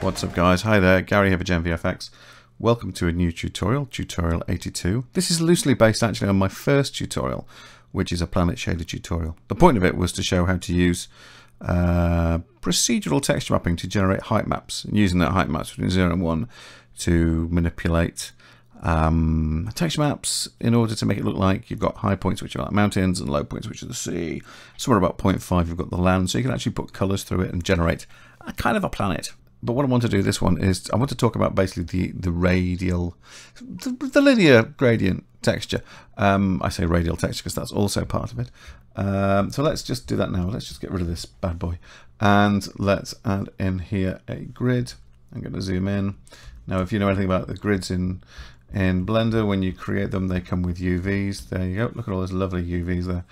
What's up guys, hi there, Gary here for GenVFX. Welcome to a new tutorial, tutorial 82. This is loosely based actually on my first tutorial, which is a planet shader tutorial. The point of it was to show how to use procedural texture mapping to generate height maps, and using that height maps between 0 and 1 to manipulate texture maps in order to make it look like you've got high points which are like mountains and low points which are the sea. Somewhere about 0.5 you've got the land, so you can actually put colors through it and generate a kind of a planet. But what I want to do this one is I want to talk about basically the radial, the linear gradient texture. I say radial texture because that's also part of it. So let's just do that now. Let's just get rid of this bad boy. And let's add in here a grid. I'm going to zoom in. Now if you know anything about the grids in Blender, when you create them they come with UVs. There you go. Look at all those lovely UVs there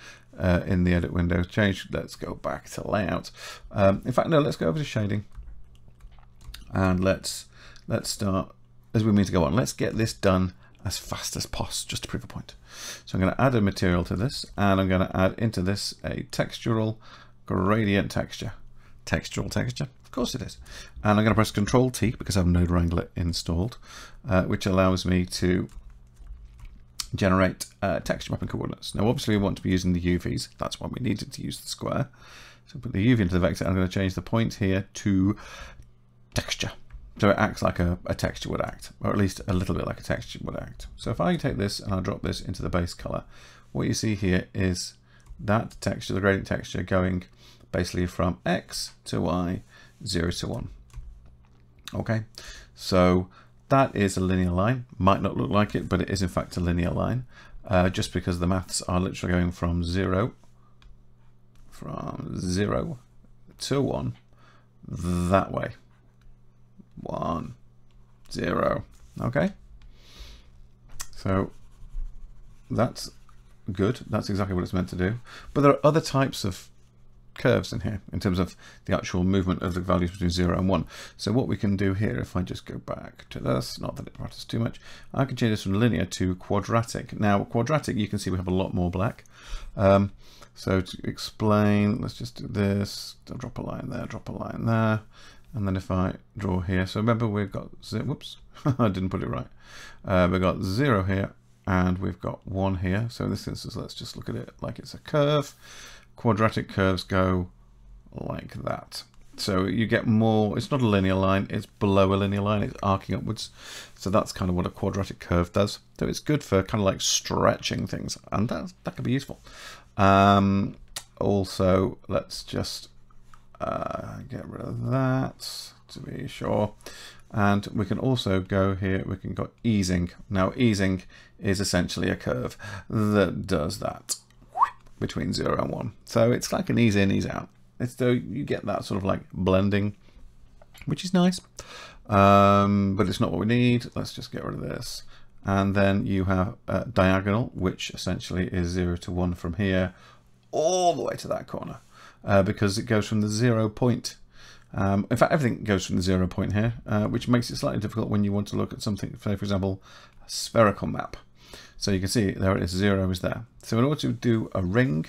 in the edit window. Let's go back to layout. In fact, no, let's go over to shading. And let's start as we mean to go on. Let's get this done as fast as possible, just to prove a point. So I'm going to add a material to this, and I'm going to add into this a textural gradient texture. Textural texture, of course it is. And I'm going to press Control T because I have Node Wrangler installed, which allows me to generate texture mapping coordinates. Now obviously we want to be using the UVs, that's why we needed to use the square. So put the UV into the vector. I'm going to change the point here to texture, so it acts like a texture would act, or at least a little bit like a texture would act. So if I take this and I drop this into the base color, what you see here is that texture, the gradient texture, going basically from X to Y, 0 to 1. Okay, so that is a linear line. Might not look like it, but it is in fact a linear line, just because the maths are literally going from 0 to 1 that way. 1, 0. Okay, so that's good. That's exactly what it's meant to do. But there are other types of curves in here in terms of the actual movement of the values between 0 and 1. So what we can do here, if I just go back to this, not that it matters too much, I can change this from linear to quadratic. Now quadratic, you can see we have a lot more black. So to explain, let's just do this. I'll drop a line there, drop a line there. And then if I draw here, so remember we've got, whoops, I didn't put it right. We've got 0 here and we've got 1 here. So in this instance, let's just look at it like it's a curve. Quadratic curves go like that. So you get more, it's not a linear line, it's below a linear line, it's arcing upwards. So that's kind of what a quadratic curve does. So it's good for kind of like stretching things, and that could be useful. Also, let's just get rid of that to be sure, and we can also go here, we can go easing. Now easing is essentially a curve that does that between 0 and 1, so it's like an ease in, ease out. It's so you get that sort of like blending, which is nice, but it's not what we need. Let's just get rid of this, and then you have diagonal, which essentially is 0 to 1 from here all the way to that corner. Because it goes from the 0 point. In fact, everything goes from the 0 point here, which makes it slightly difficult when you want to look at something, say for example, a spherical map. So you can see there it is, 0 is there. So in order to do a ring,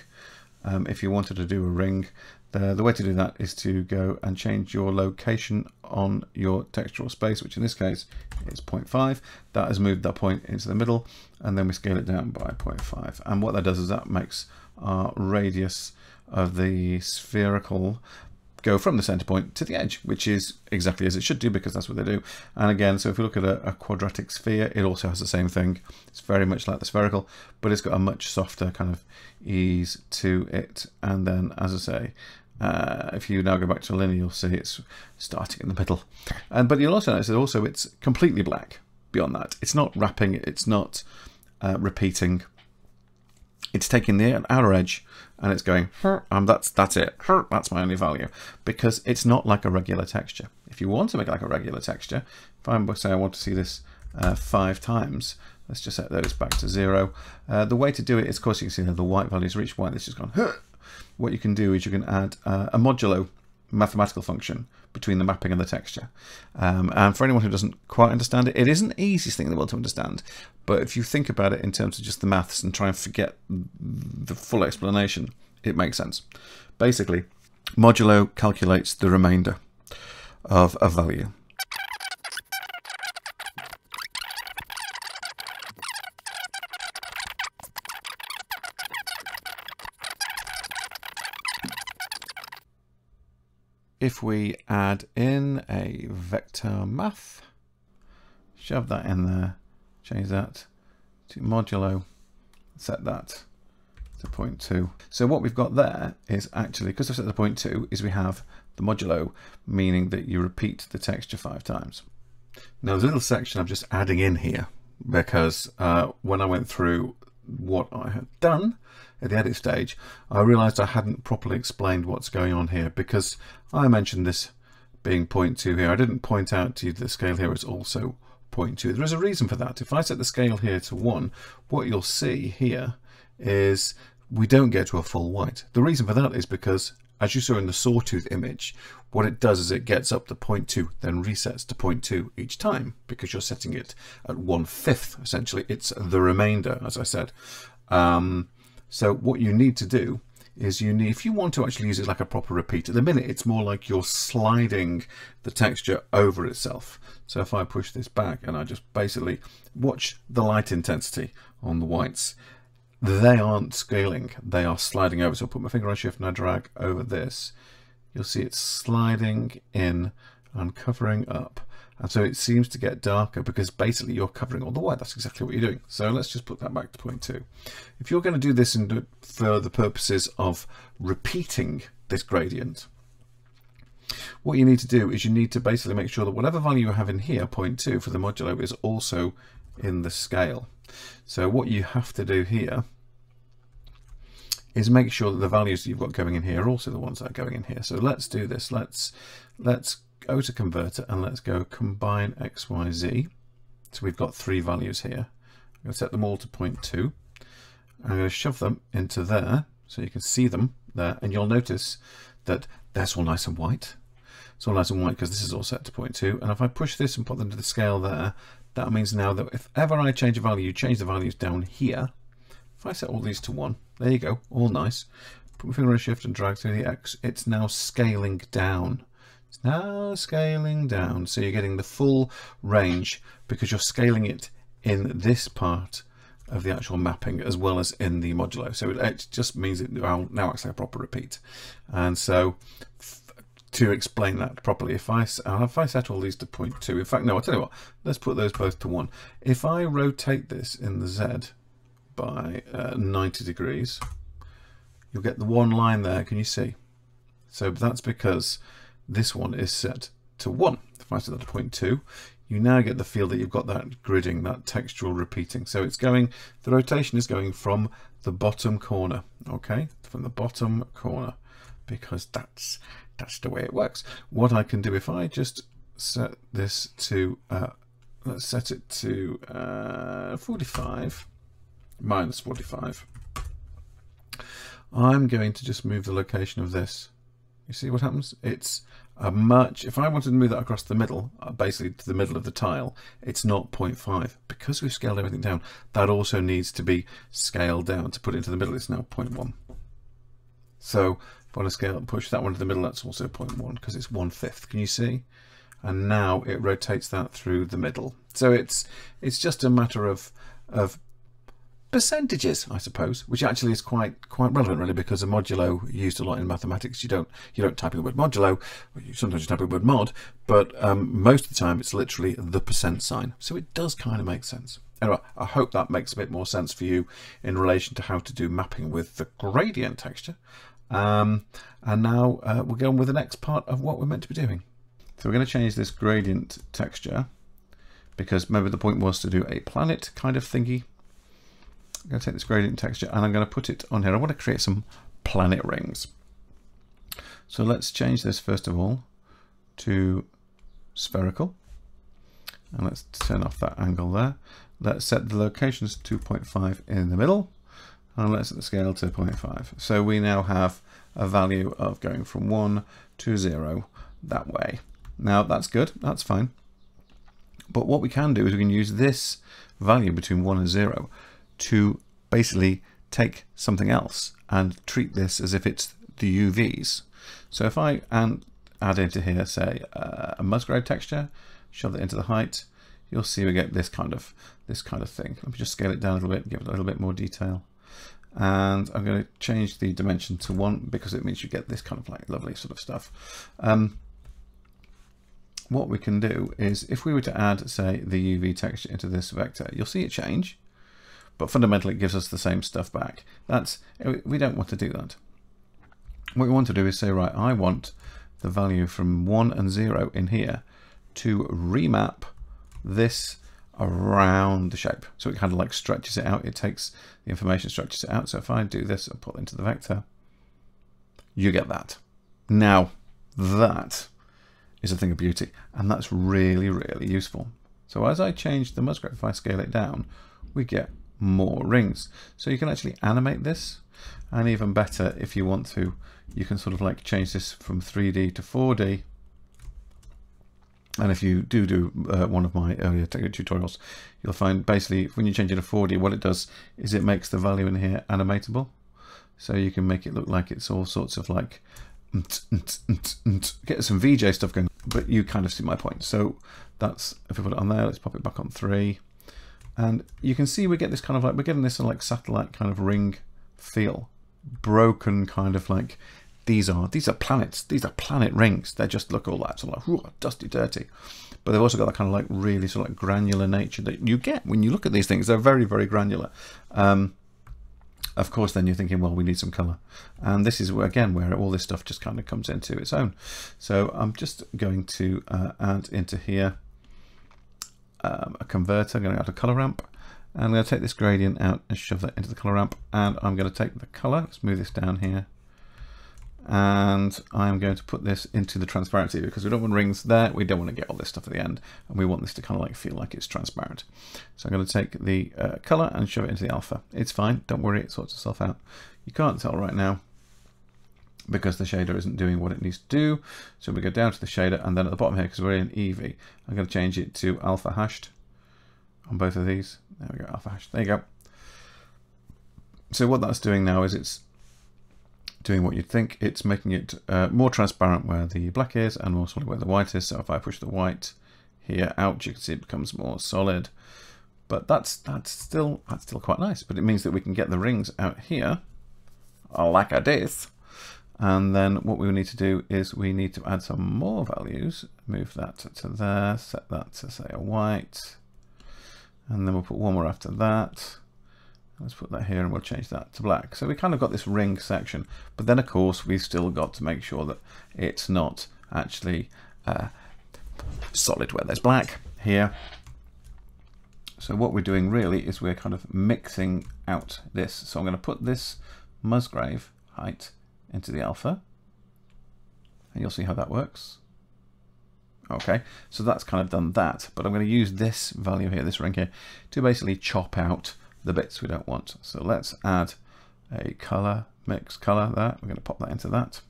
if you wanted to do a ring, the way to do that is to go and change your location on your textural space, which in this case is 0.5. That has moved that point into the middle, and then we scale it down by 0.5. And what that does is that makes our radius of the spherical go from the center point to the edge, which is exactly as it should do because that's what they do. And again, so if you look at a quadratic sphere, it also has the same thing. It's very much like the spherical, but it's got a much softer kind of ease to it. And then, as I say, if you now go back to linear, you'll see it's starting in the middle. But you'll also notice that also it's completely black beyond that. It's not wrapping, it's not repeating. It's taking the outer edge and it's going, that's it, that's my only value, because it's not like a regular texture. If you want to make it like a regular texture, if I say I want to see this 5 times, let's just set those back to 0. The way to do it is, of course, you can see that the white values reach white, this has gone. What you can do is you can add a modulo mathematical function between the mapping and the texture. And for anyone who doesn't quite understand it, it isn't the easiest thing in the world to understand, but if you think about it in terms of just the maths and try and forget the full explanation, it makes sense. Basically, modulo calculates the remainder of a value. if we add in a vector math, shove that in there, change that to modulo, set that to 0.2. So what we've got there is actually, because I've set the 0.2, is we have the modulo, meaning that you repeat the texture 5 times. Now there's a little section I'm just adding in here, because when I went through what I had done at the edit stage, I realized I hadn't properly explained what's going on here, because I mentioned this being 0.2 here. I didn't point out to you the scale here is also 0.2. There is a reason for that. If I set the scale here to 1, what you'll see here is we don't get to a full white. The reason for that is because, as you saw in the sawtooth image, what it does is it gets up to 0.2, then resets to 0.2 each time, because you're setting it at 1/5. Essentially, it's the remainder, as I said. So what you need to do is if you want to actually use it like a proper repeat, at the minute it's more like you're sliding the texture over itself. So if I push this back and I just basically watch the light intensity on the whites, they aren't scaling, they are sliding over. So I'll put my finger on shift and I drag over this. You'll see it's sliding in and covering up. And so it seems to get darker because basically you're covering all the white. That's exactly what you're doing. So let's just put that back to 0.2. If you're going to do this for the purposes of repeating this gradient, what you need to do is you need to basically make sure that whatever value you have in here, 0.2 for the modulo, is also in the scale. So what you have to do here is make sure that the values that you've got going in here are also the ones that are going in here. So let's do this. Let's go to converter and let's go combine X, Y, Z. So we've got 3 values here. I'm going to set them all to 0.2. I'm going to shove them into there so you can see them there, and you'll notice that that's all nice and white. It's all nice and white because this is all set to 0.2. And if I push this and put them to the scale there, that means now that if ever I change a value, change the values down here. If I set all these to 1, there you go, all nice. Put my finger on shift and drag through the X, it's now scaling down. It's now scaling down. So you're getting the full range because you're scaling it in this part of the actual mapping as well as in the modulo. So it just means it now acts like a proper repeat. And so to explain that properly, if I set all these to 0.2, in fact, no, I'll tell you what, let's put those both to 1. If I rotate this in the Z by 90 degrees, you'll get the one line there, can you see? So that's because this one is set to 1. If I set that to 0.2, you now get the feel that you've got that gridding, that textural repeating. So it's going, the rotation is going from the bottom corner, okay? From the bottom corner, because that's the way it works. What I can do, if I just set this to, let's set it to 45, minus 45. I'm going to just move the location of this. You see what happens? It's a much, if I wanted to move that across the middle, basically to the middle of the tile, it's not 0.5. Because we've scaled everything down, that also needs to be scaled down. To put it into the middle, it's now 0.1. So if I want to scale and push that one to the middle, that's also 0.1 because it's 1/5. Can you see? And now it rotates that through the middle. So it's just a matter of percentages, I suppose, which actually is quite relevant really, because a modulo used a lot in mathematics. You don't type in the word modulo, sometimes you type in the word mod, but most of the time it's literally the % sign. So it does kind of make sense. Anyway, I hope that makes a bit more sense for you in relation to how to do mapping with the gradient texture. And now we'll go on with the next part of what we're meant to be doing. So we're going to change this gradient texture because remember the point was to do a planet kind of thingy. I'm going to take this gradient texture and I'm going to put it on here. I want to create some planet rings. So let's change this first of all to spherical. And let's turn off that angle there. Let's set the locations to 2.5 in the middle. And let's set the scale to 0.5. So we now have a value of going from 1 to 0 that way. Now that's good, that's fine. But what we can do is we can use this value between 1 and 0 to basically take something else and treat this as if it's the UVs. So if I add into here, say a Musgrave texture, shove it into the height, you'll see we get this kind of thing. Let me just scale it down a little bit, give it a little bit more detail. and I'm going to change the dimension to 1 because it means you get this kind of like lovely sort of stuff. What we can do is if we were to add, say, the UV texture into this vector, you'll see it change, but fundamentally it gives us the same stuff back. We don't want to do that. What we want to do is say, right, I want the value from 1 and 0 in here to remap this around the shape. So it kind of like stretches it out. It takes the information, stretches it out. So if I do this and put it into the vector, you get that. Now that is a thing of beauty, and that's really, really useful. So as I change the Musgrave, if I scale it down, we get more rings. So you can actually animate this, and even better, if you want to, you can sort of like change this from 3D to 4D. And if you do one of my earlier tutorials, you'll find basically when you change it to 4D, what it does is it makes the value in here animatable. So you can make it look like it's all sorts of like get some VJ stuff going, but you kind of see my point. So that's, if we put it on there, let's pop it back on 3, and you can see we get this kind of like, we're getting this sort of like satellite kind of ring feel, broken kind of like, these are planets, these are planet rings. They just look all that sort of like dusty, dirty, but they've also got that kind of like really sort of like granular nature that you get when you look at these things. They're very, very granular. Of course, then you're thinking, well, we need some color. And this is where, again, where all this stuff just kind of comes into its own. So I'm just going to add into here a converter. I'm going to add a color ramp. And I'm going to take this gradient out and shove that into the color ramp. And I'm going to take the color, let's move this down here. And I'm going to put this into the transparency because we don't want rings there. We don't want to get all this stuff at the end. And we want this to kind of like feel like it's transparent. So I'm going to take the color and shove it into the alpha. It's fine. Don't worry. It sorts itself out. You can't tell right now because the shader isn't doing what it needs to do. So we go down to the shader, and then at the bottom here, because we're in Eevee, I'm going to change it to alpha hashed on both of these. There we go. Alpha hashed. There you go. So what that's doing now is it's doing what you'd think. It's making it more transparent where the black is and more solid where the white is. So if I push the white here out, you can see it becomes more solid. But that's still quite nice. But it means that we can get the rings out here like this. And then what we need to do is we need to add some more values. Move that to there. Set that to say a white. And then we'll put one more after that. Let's put that here and we'll change that to black. So we kind of got this ring section, but then of course we've still got to make sure that it's not actually solid where there's black here. So what we're doing really is we're kind of mixing out this. So I'm going to put this Musgrave height into the alpha, and you'll see how that works. Okay, so that's kind of done that, but I'm going to use this value here, this ring here, to basically chop out the bits we don't want. So let's add a color, mix color there. We're going to pop that into that.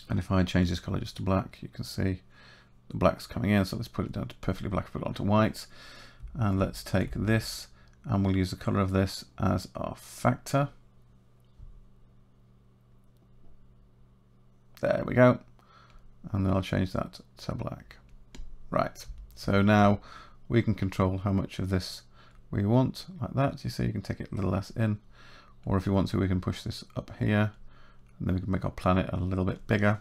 And if I change this color just to black, you can see the black's coming in. So let's put it down to perfectly black, put it onto white. And let's take this and we'll use the color of this as our factor. There we go. And then I'll change that to black. Right. So now we can control how much of this we want, like that. You see, you can take it a little less in, or if you want to, we can push this up here, and then we can make our planet a little bit bigger.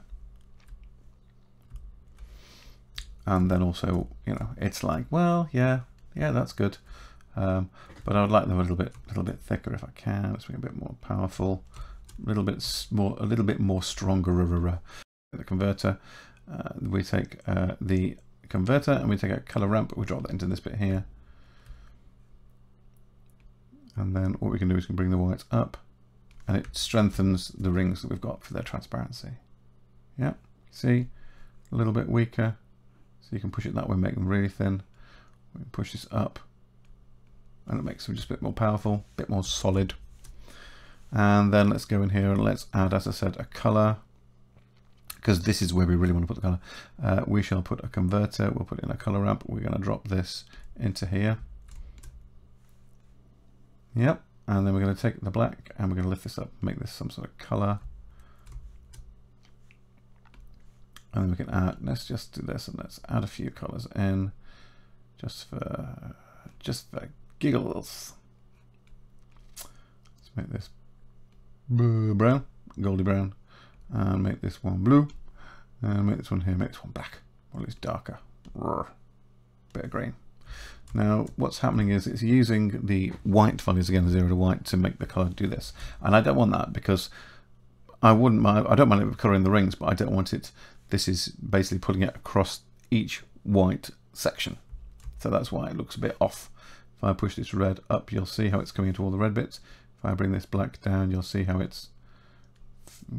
And then also, you know, it's like, well, yeah, that's good, but I would like them a little bit thicker if I can. Let's make it a bit more powerful, a little bit more stronger. The converter, we take the converter and we take a color ramp, we drop that into this bit here, and then what we can do is we can bring the whites up, and it strengthens the rings that we've got for their transparency. Yeah, see, a little bit weaker, so you can push it that way, make them really thin. We can push this up and it makes them just a bit more powerful, a bit more solid. And then let's go in here and let's add, as I said, a color, because this is where we really want to put the color. We shall put a converter, we'll put in a color ramp, we're going to drop this into here. Yep, and then we're going to take the black and we're going to lift this up, make this some sort of color. And then we can add, let's just do this and let's add a few colors in, just for giggles. make this brown, goldy brown, and make this one blue, and make this one here, make this one black, or at least darker. Bit of green. Now what's happening is it's using the white values again, 0 to white, to make the colour do this, and I don't want that because I don't mind it colouring the rings, but I don't want it. This is basically putting it across each white section, so that's why it looks a bit off. If I push this red up, you'll see how it's coming into all the red bits. If I bring this black down, you'll see how it's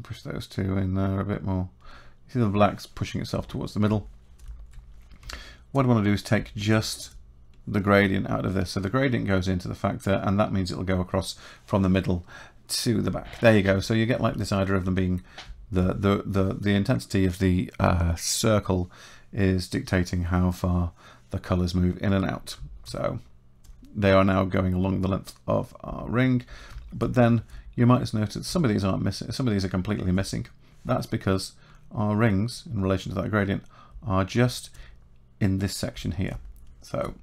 push those two in there a bit more. You see the black's pushing itself towards the middle. What I want to do is take just the gradient out of this. So the gradient goes into the factor, and that means it'll go across from the middle to the back. There you go. So you get like this idea of them being the intensity of the circle is dictating how far the colours move in and out. So they are now going along the length of our ring, but then you might have noticed some of these aren't missing. Some of these are completely missing. That's because our rings in relation to that gradient are just in this section here. So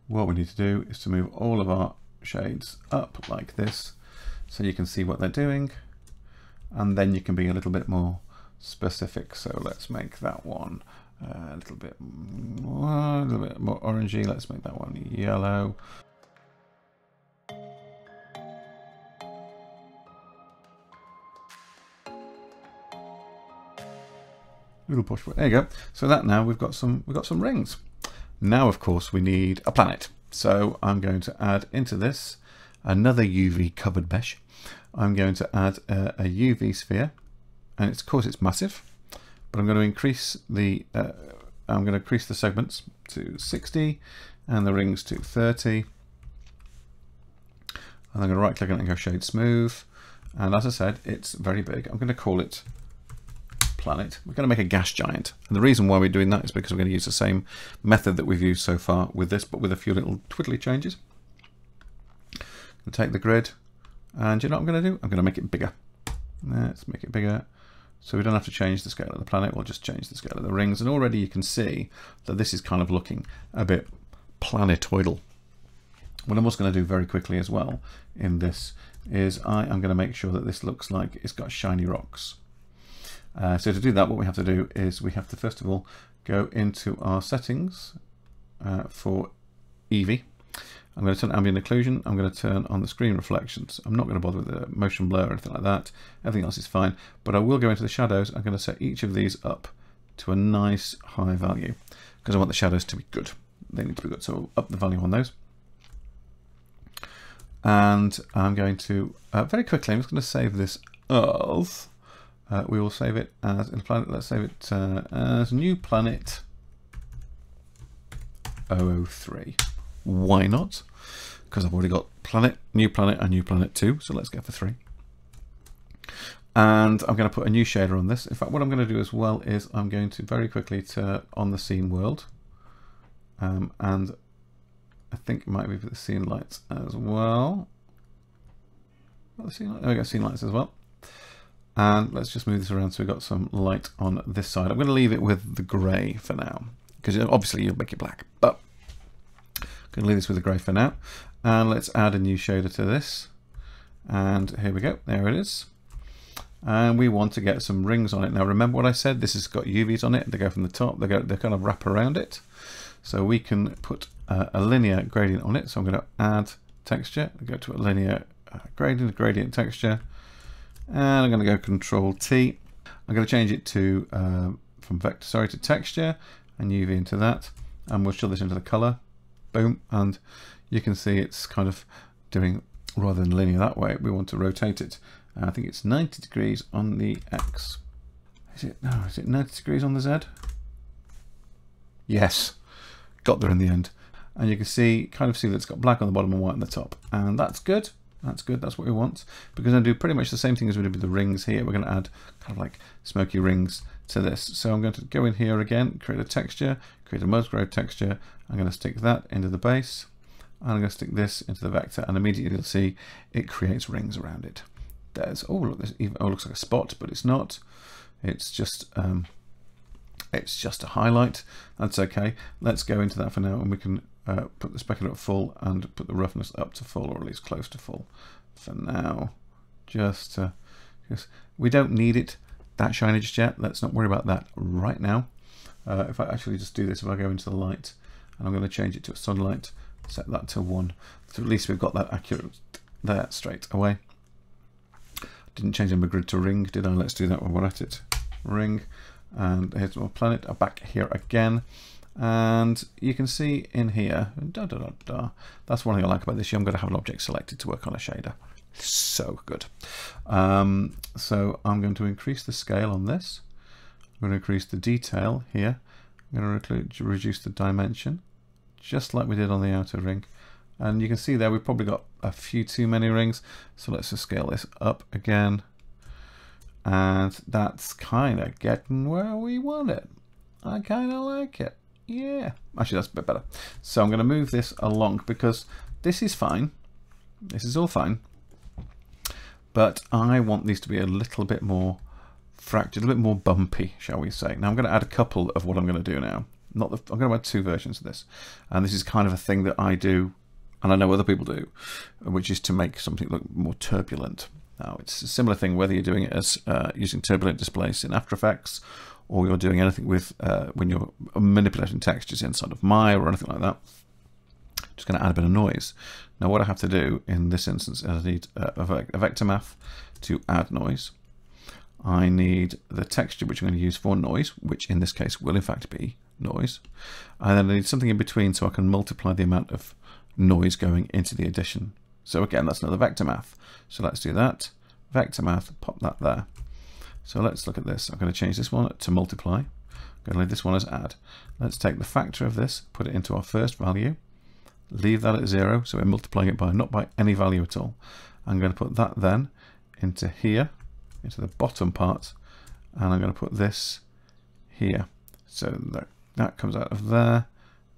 what we need to do is to move all of our shades up like this so you can see what they're doing, and then you can be a little bit more specific. So let's make that one a little bit more orangey. Let's make that one yellow. Little push. There you go. So that now we've got some rings. Now of course we need a planet. So I'm going to add into this another UV covered mesh. I'm going to add a UV sphere, and of course it's massive, but I'm going to increase the segments to 60 and the rings to 30. And I'm going to right click on it and go shade smooth. And as I said, it's very big. I'm going to call it planet. We're going to make a gas giant, and the reason why we're doing that is because we're going to use the same method that we've used so far with this, but with a few little twiddly changes. I'm going to take the grid, and you know what I'm going to do? I'm going to make it bigger. Let's make it bigger, so we don't have to change the scale of the planet. We'll just change the scale of the rings, and already you can see that this is kind of looking a bit planetoidal. What I'm also going to do very quickly as well in this is I am going to make sure that this looks like it's got shiny rocks. So to do that, what we have to do is we have to first of all go into our settings for Eevee. I'm going to turn ambient occlusion. I'm going to turn on the screen reflections. I'm not going to bother with the motion blur or anything like that. Everything else is fine, but I will go into the shadows. I'm going to set each of these up to a nice high value because I want the shadows to be good. They need to be good, so I'll up the value on those. And I'm going to very quickly, I'm just going to save this as we will save it as in planet. Let's save it as new planet 003. Why not? Because I've already got planet, new planet, and new planet 2. So let's go for 3. And I'm going to put a new shader on this. In fact, what I'm going to do as well is I'm going to very quickly turn on the scene world, and I think it might be for the scene lights as well. The scene light? Oh, we got scene lights as well. And let's just move this around so we've got some light on this side. I'm going to leave it with the grey for now, because obviously you'll make it black, but I'm going to leave this with the grey for now. And let's add a new shader to this. And here we go, there it is. And we want to get some rings on it. Now remember what I said, this has got UVs on it. They go from the top, they kind of wrap around it. So we can put a linear gradient on it. So I'm going to add texture, go to a linear gradient texture. And I'm going to go Control T. I'm going to change it to from vector, to texture, and UV into that, and we'll show this into the color. Boom, and you can see it's kind of doing, rather than linear that way, we want to rotate it. I think it's 90 degrees on the X. Is it 90 degrees on the Z? Yes, got there in the end. And you can kind of see that it's got black on the bottom and white on the top, and that's good. That's good, that's what we want. Because I'm going to do pretty much the same thing as we did with the rings here. We're going to add kind of like smoky rings to this. So I'm going to go in here again, create a texture, create a multi-grade texture. I'm going to stick that into the base. And I'm going to stick this into the vector, and immediately you'll see it creates rings around it. There's, oh look, this looks like a spot, but it's not. It's just a highlight. That's okay. Let's go into that for now, and we can put the specular at full and put the roughness up to full, or at least close to full for now. Just we don't need it that shiny just yet. Let's not worry about that right now. If I actually just do this, if I go into the light and I'm going to change it to a sunlight, set that to 1, so at least we've got that accurate there straight away. Didn't change my grid to ring, did I? Let's do that when we're at it. Ring, and here's my planet. I'm back here again, and you can see in here, that's one thing I like about this. I'm going to have an object selected to work on a shader. So good. So I'm going to increase the scale on this. I'm going to increase the detail here. I'm going to reduce the dimension, just like we did on the outer ring. And you can see there we've probably got a few too many rings. So let's just scale this up again. And that's kind of getting where we want it. I kind of like it. Yeah. Actually, that's a bit better. So I'm going to move this along because this is fine. This is all fine. But I want these to be a little bit more fractured, a little bit more bumpy, shall we say. Now I'm going to add a couple of what I'm going to do now. I'm going to add 2 versions of this. And this is kind of a thing that I do, and I know other people do, which is to make something look more turbulent. Now it's a similar thing whether you're doing it as using turbulent displace in After Effects, or you're doing anything with when you're manipulating textures inside of Maya or anything like that. Just going to add a bit of noise. Now what I have to do in this instance is I need a vector math to add noise. I need the texture which I'm going to use for noise, which in this case will in fact be noise. And then I need something in between so I can multiply the amount of noise going into the addition. So again, that's another vector math. So let's do that. Vector math, pop that there. So let's look at this. I'm going to change this one to multiply. I'm going to leave this one as add. Let's take the factor of this, put it into our first value. Leave that at 0, so we're multiplying it by not by any value at all. I'm going to put that then into here, into the bottom part, and I'm going to put this here. So that comes out of there,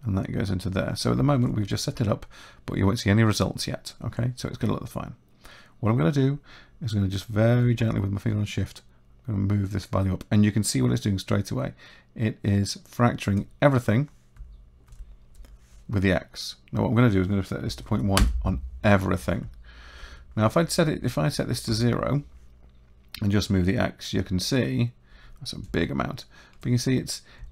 and that goes into there. So at the moment we've just set it up, but you won't see any results yet. Okay, so it's going to look fine. What I'm going to do is I'm going to just very gently with my finger on shift, I'm going to move this value up, and you can see what it's doing straight away. It is fracturing everything with the X. Now what I'm going to do is I'm going to set this to 0.1 on everything. Now if I set this to 0 and just move the X, you can see that's a big amount. But you can see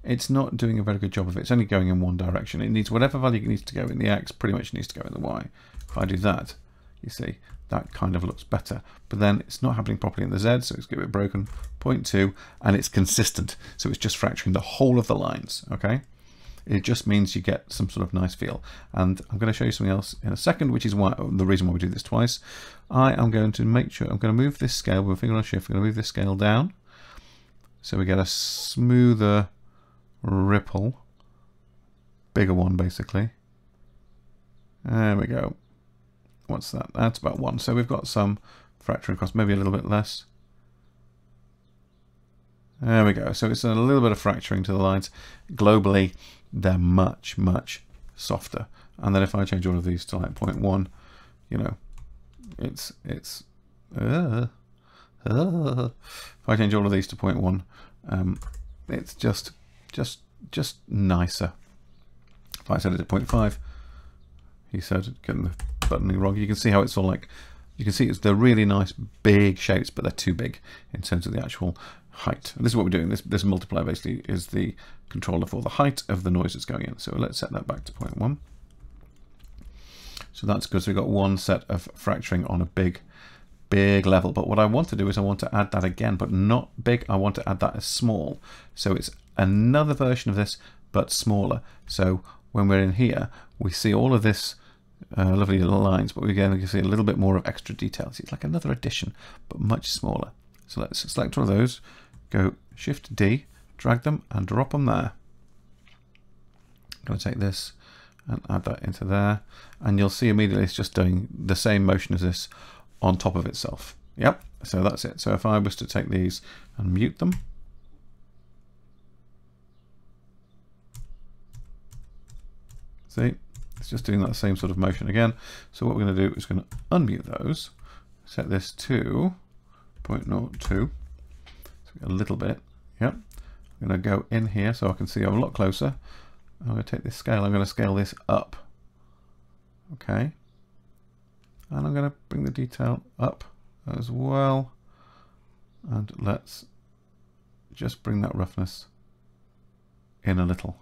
it's not doing a very good job of it. It's only going in one direction. It needs whatever value it needs to go in the X, pretty much needs to go in the Y. If I do that, you see that kind of looks better. But then it's not happening properly in the Z, so it's a bit broken. 0.2, and it's consistent, so it's just fracturing the whole of the lines. Okay. It just means you get some sort of nice feel. And I'm going to show you something else in a second, which is why the reason why we do this twice. I am going to make sure I'm going to move this scale with a finger on shift. I'm going to move this scale down so we get a smoother ripple, bigger one basically. There we go. What's that? That's about 1. So we've got some fracturing across, maybe a little bit less. There we go. So it's a little bit of fracturing to the lines. Globally, they're much, much softer. And then if I change all of these to like 0.1, you know, if I change all of these to 0.1, it's just nicer. If I set it to 0.5, he said, getting the buttoning wrong. You can see how it's all like, you can see they're really nice big shapes, but they're too big in terms of the actual height. And this is what we're doing. This multiplier basically is the controller for the height of the noise that's going in. So let's set that back to 0.1. So that's good. So we've got one set of fracturing on a big level. But what I want to do is I want to add that again, but not big. I want to add that as small. So it's another version of this, but smaller. So when we're in here, we see all of this lovely little lines, but we're going to see a little bit more of extra detail. See, it's like another addition, but much smaller. So let's select one of those, go Shift D, drag them and drop them there. I'm going to take this and add that into there, and you'll see immediately it's just doing the same motion as this on top of itself. Yep, so that's it. So if I was to take these and mute them, see, it's just doing that same sort of motion again. So what we're going to do is going to unmute those, set this to 0.02, so a little bit. Yep. I'm going to go in here so I can see I'm a lot closer. I'm going to take this scale, I'm going to scale this up Okay. And I'm going to bring the detail up as well. And let's just bring that roughness in a little.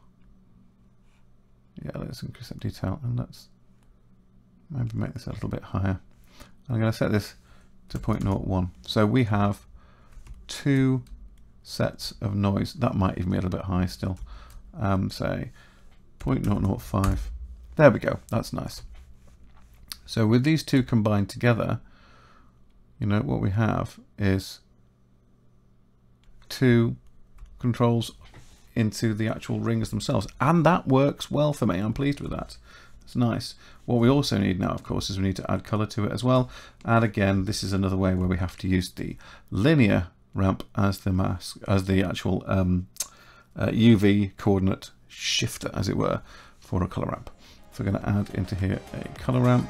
Yeah, let's increase that detail, and let's maybe make this a little bit higher. I'm going to set this to 0.01. So we have 2 sets of noise. That might even be a little bit high still. Say 0.005. There we go. That's nice. So with these two combined together, you know, what we have is 2 controls into the actual rings themselves. And that works well for me. I'm pleased with that. It's nice. What we also need now, of course, is we need to add color to it as well. And again, this is another way where we have to use the linear ramp as the mask, as the actual UV coordinate shifter, as it were, for a color ramp. So we're going to add into here a color ramp.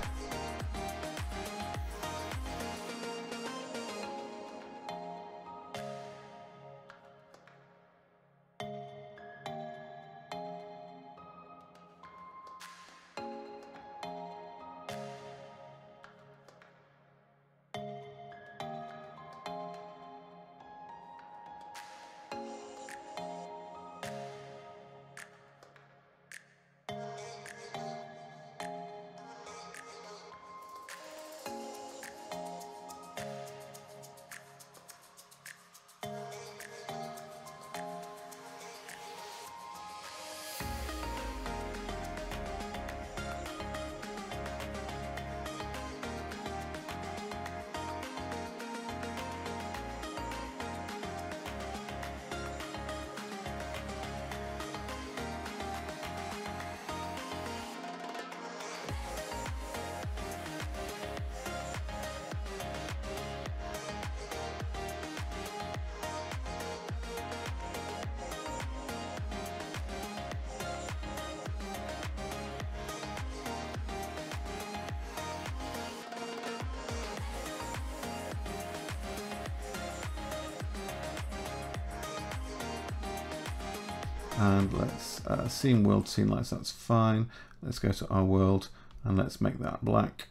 And let's scene world, scene lights, that's fine. Let's go to our world and let's make that black.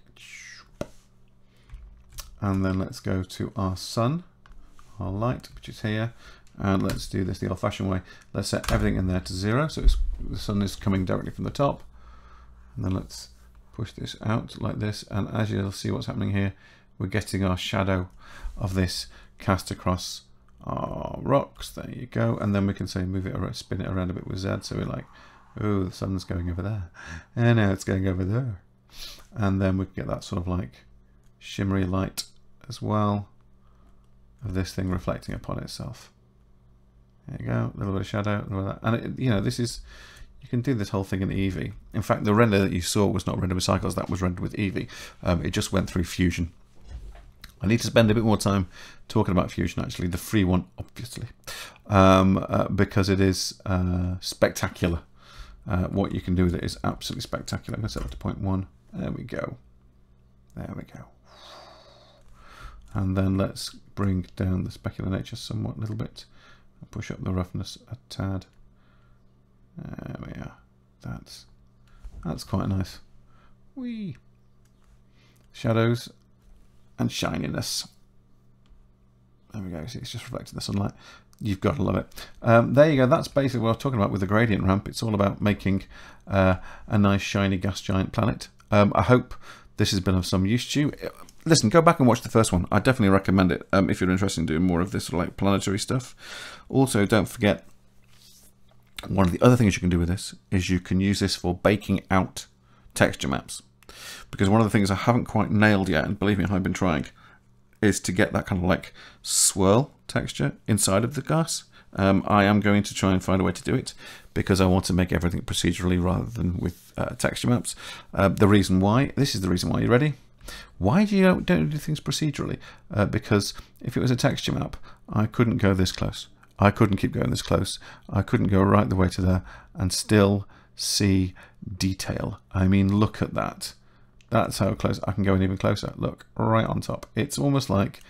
And then let's go to our sun, our light, which is here. And let's do this the old fashioned way. Let's set everything in there to 0. So the sun is coming directly from the top. And then let's push this out like this. And as you'll see what's happening here, we're getting our shadow of this cast across our rocks. There you go. And then we can say move it around, spin it around a bit with Z. So we're like, oh, the sun's going over there, and now it's going over there. And then we can get that sort of like shimmery light as well of this thing reflecting upon itself. There you go, a little bit of shadow, a little bit of that. And it, you know, this is, you can do this whole thing in Eevee. In fact, the render that you saw was not rendered with Cycles, that was rendered with Eevee. It just went through Fusion. I need to spend a bit more time talking about Fusion, actually, the free one, obviously, because it is spectacular. What you can do with it is absolutely spectacular. I'm going to set it to 0.1. There we go. There we go. And then let's bring down the specular nature somewhat, a little bit. And push up the roughness a tad. There we are. That's quite nice. Whee! Shadows and shininess. There we go. See, it's just reflecting the sunlight. You've got to love it. There you go. That's basically what I was talking about with the gradient ramp. It's all about making a nice shiny gas giant planet. I hope this has been of some use to you. Listen, go back and watch the first one. I definitely recommend it if you're interested in doing more of this sort of like planetary stuff. Also, don't forget, one of the other things you can do with this is you can use this for baking out texture maps. Because one of the things I haven't quite nailed yet, and believe me, I've been trying, is to get that kind of like swirl texture inside of the gas. I am going to try and find a way to do it because I want to make everything procedurally rather than with texture maps. The reason why, this is the reason why, you ready? Why do you don't do things procedurally? Because if it was a texture map, I couldn't go this close. I couldn't keep going this close. I couldn't go right the way to there and still see detail. I mean, look at that. That's how close I can go, and even closer. Look, right on top. It's almost like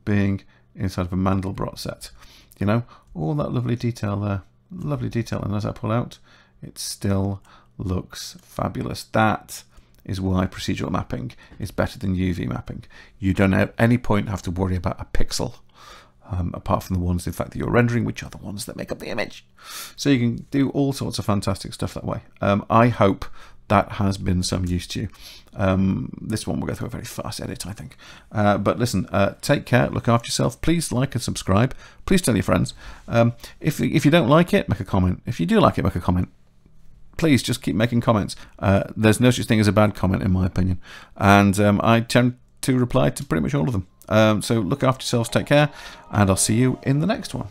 being inside of a Mandelbrot set. You know, all that lovely detail there. Lovely detail. And as I pull out, it still looks fabulous. That is why procedural mapping is better than UV mapping. You don't at any point have to worry about a pixel, apart from the ones, in fact, that you're rendering, which are the ones that make up the image. So you can do all sorts of fantastic stuff that way. I hope that has been some use to you. This one will go through a very fast edit, I think. But listen, take care, look after yourself. Please like and subscribe. Please tell your friends. If you don't like it, make a comment. If you do like it, make a comment. Please just keep making comments. There's no such thing as a bad comment, in my opinion. And I tend to reply to pretty much all of them. So look after yourselves, take care, and I'll see you in the next one.